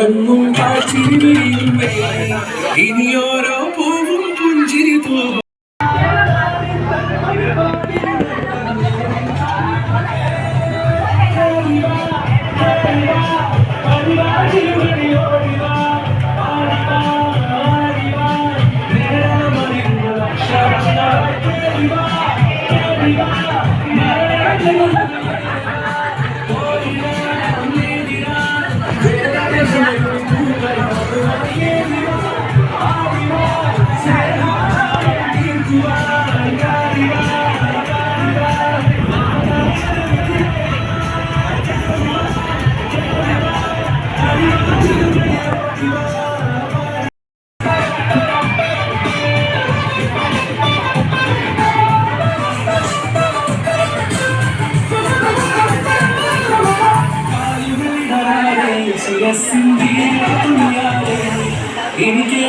തിളങ്ങും കാച്ചിരി ഇനിയോരോ പൂവും പുഞ്ചിരി തൂവും. എനിക്ക്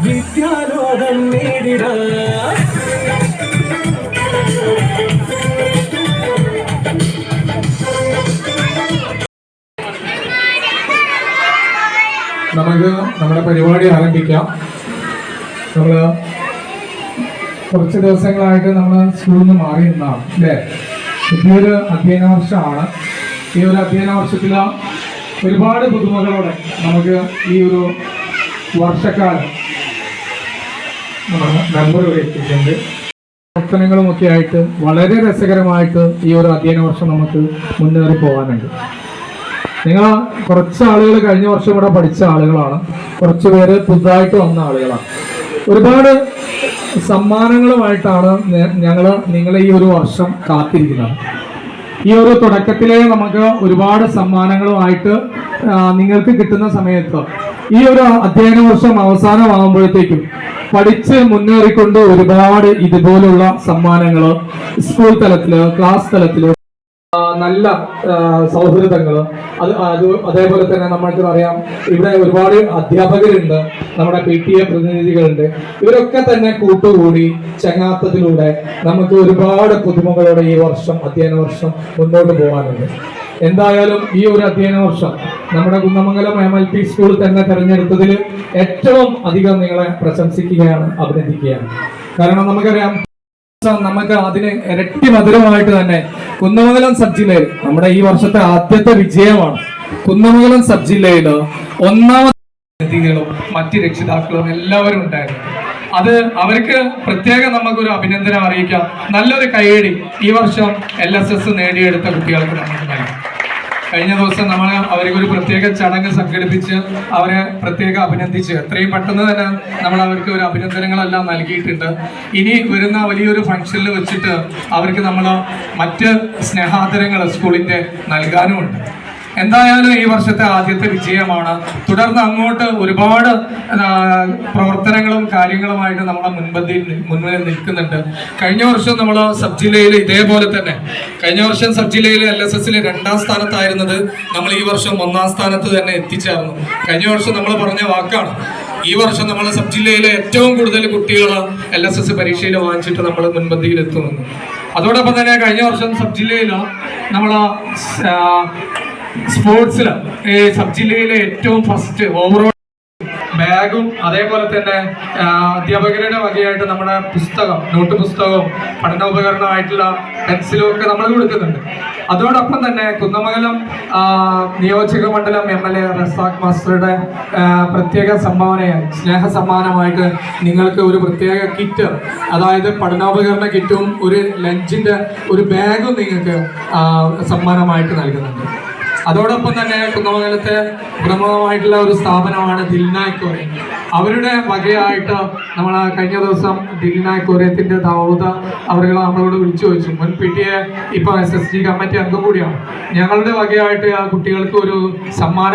വിദ്യാലോകം നേരിട നമുക്ക് നമ്മുടെ പരിപാടി ആരംഭിക്കാം. നമ്മൾ കുറച്ച് ദിവസങ്ങളായിട്ട് നമ്മൾ സ്കൂളിൽ നിന്ന് മാറി നിന്നാണ് അല്ലേ. പുതിയൊരു അധ്യയന വർഷമാണ്. ഈ ഒരു അധ്യയന വർഷത്തിൽ ഒരുപാട് പുതുമകളോടെ നമുക്ക് ഈ ഒരു വർഷക്കാലം നമ്പർ എത്തിയിട്ടുണ്ട്. പ്രവർത്തനങ്ങളുമൊക്കെ ആയിട്ട് വളരെ രസകരമായിട്ട് ഈ ഒരു അധ്യയന വർഷം നമുക്ക് മുന്നേറി പോകാനുണ്ട്. നിങ്ങൾ കുറച്ച് ആളുകൾ കഴിഞ്ഞ വർഷം ഇവിടെ പഠിച്ച ആളുകളാണ്, കുറച്ച് പേര് പുതുതായിട്ട് വന്ന ആളുകളാണ്. ഒരുപാട് സമ്മാനങ്ങളുമായിട്ടാണ് ഞങ്ങൾ നിങ്ങളെ ഈ ഒരു വർഷം കാത്തിരിക്കുന്നത്. ഈ ഒരു തുടക്കത്തിലെ നമുക്ക് ഒരുപാട് സമ്മാനങ്ങളുമായിട്ട് നിങ്ങൾക്ക് കിട്ടുന്ന സമയത്ത് ഈ ഒരു അധ്യയന വർഷം അവസാനമാകുമ്പോഴത്തേക്കും പഠിച്ച് മുന്നേറിക്കൊണ്ട് ഒരുപാട് ഇതുപോലുള്ള സമ്മാനങ്ങൾ സ്കൂൾ തലത്തില്, ക്ലാസ് തലത്തില്, നല്ല സൗഹൃദങ്ങൾ, അതേപോലെ തന്നെ നമ്മൾക്ക് അറിയാം ഇവിടെ ഒരുപാട് അധ്യാപകരുണ്ട്, നമ്മുടെ PTA പ്രതിനിധികളുണ്ട്. ഇവരൊക്കെ തന്നെ കൂട്ടുകൂടി ചങ്ങാത്തത്തിലൂടെ നമുക്ക് ഒരുപാട് പുതുമകളോടെ ഈ വർഷം അധ്യയന വർഷം മുന്നോട്ട് പോകാനുണ്ട്. എന്തായാലും ഈ ഒരു അധ്യയന വർഷം നമ്മുടെ കുന്നമംഗലം MLP സ്കൂൾ തന്നെ തെരഞ്ഞെടുത്തതിൽ ഏറ്റവും അധികം നിങ്ങളെ പ്രശംസിക്കുകയാണ്, അഭിനന്ദിക്കുകയാണ്. കാരണം നമുക്കറിയാം നമുക്ക് അതിന് ഇരട്ടി മധുരമായിട്ട് തന്നെ കുന്നമംഗലം സബ് ജില്ലയിൽ നമ്മുടെ ഈ വർഷത്തെ ആദ്യത്തെ വിജയമാണ്. കുന്നമംഗലം സബ് ജില്ലയിൽ ഒന്നാമതും മറ്റ് രക്ഷിതാക്കളും എല്ലാവരും ഉണ്ടായിരുന്നു. അത് അവർക്ക് പ്രത്യേകം നമുക്കൊരു അഭിനന്ദനം അറിയിക്കാം. നല്ലൊരു കയ്യടി ഈ വർഷം LSS നേടിയെടുത്ത കുട്ടികൾക്ക് നമുക്ക് നൽകാം. കഴിഞ്ഞ ദിവസം നമ്മൾ അവർക്കൊരു പ്രത്യേക ചടങ്ങ് സംഘടിപ്പിച്ച് അവരെ പ്രത്യേകം അഭിനന്ദിച്ച് എത്രയും പെട്ടെന്ന് തന്നെ നമ്മൾ അവർക്ക് ഒരു അഭിനന്ദനങ്ങളെല്ലാം നൽകിയിട്ടുണ്ട്. ഇനി വരുന്ന വലിയൊരു ഫംഗ്ഷനിൽ വെച്ചിട്ട് അവർക്ക് നമ്മൾ മറ്റ് സ്നേഹാദരങ്ങൾ സ്കൂളിൻ്റെ നൽകാനുമുണ്ട്. എന്തായാലും ഈ വർഷത്തെ ആദ്യത്തെ വിജയമാണ്. തുടർന്ന് അങ്ങോട്ട് ഒരുപാട് പ്രവർത്തനങ്ങളും കാര്യങ്ങളുമായിട്ട് നമ്മളെ മുൻപിൽ നിൽക്കുന്നുണ്ട്. കഴിഞ്ഞ വർഷം നമ്മൾ സബ് ജില്ലയിൽ ഇതേപോലെ തന്നെ കഴിഞ്ഞ വർഷം സബ് ജില്ലയിൽ LSSൽ 2ാം സ്ഥാനത്തായിരുന്നത് നമ്മൾ ഈ വർഷം 1ാം സ്ഥാനത്ത് തന്നെ എത്തിച്ചേർന്നു. കഴിഞ്ഞ വർഷം നമ്മൾ പറഞ്ഞ വാക്കാണ്. ഈ വർഷം നമ്മൾ സബ് ജില്ലയിലെ ഏറ്റവും കൂടുതൽ കുട്ടികൾ LSS പരീക്ഷയിൽ വാങ്ങിച്ചിട്ട് നമ്മൾ മുൻപന്തിയിൽ എത്തുമെന്ന്. അതോടൊപ്പം തന്നെ കഴിഞ്ഞ വർഷം സബ് ജില്ലയിൽ നമ്മൾ സ്പോർട്സിൽ സബ് ജില്ലയിലെ ഏറ്റവും ഫസ്റ്റ് ഓവറോൾ ബാഗും അതേപോലെ തന്നെ അധ്യാപകരുടെ വകയായിട്ട് നമ്മുടെ പുസ്തകം, നോട്ട് പുസ്തകവും പഠനോപകരണമായിട്ടുള്ള പെൻസിലും ഒക്കെ നമ്മൾ കൊടുക്കുന്നുണ്ട്. അതോടൊപ്പം തന്നെ കുന്നമംഗലം നിയോജക മണ്ഡലം MLA റസാഖ് മാസ്റ്ററുടെ പ്രത്യേക സംഭാവനയായി സ്നേഹ സമ്മാനമായിട്ട് നിങ്ങൾക്ക് ഒരു പ്രത്യേക കിറ്റ്, അതായത് പഠനോപകരണ കിറ്റും ഒരു ലഞ്ചിന്റെ ഒരു ബാഗും നിങ്ങൾക്ക് സമ്മാനമായിട്ട് നൽകുന്നുണ്ട്. അതോടൊപ്പം തന്നെ കുന്നമംഗലത്തെ പ്രമുഖമായിട്ടുള്ള ഒരു സ്ഥാപനമാണ് ദിൽനായ്ക്കോറെ. അവരുടെ വകയായിട്ട് നമ്മൾ കഴിഞ്ഞ ദിവസം ദിൽനായ്ക്കോറത്തിന്റെ ദാവൂദ് അവർ നമ്മളോട് വിളിച്ചു ചോദിച്ചു. മുൻ PTA ഇപ്പൊ SSG കമ്മിറ്റി അംഗം കൂടിയാണ്. ഞങ്ങളുടെ വകയായിട്ട് ആ കുട്ടികൾക്ക് ഒരു സമ്മാനം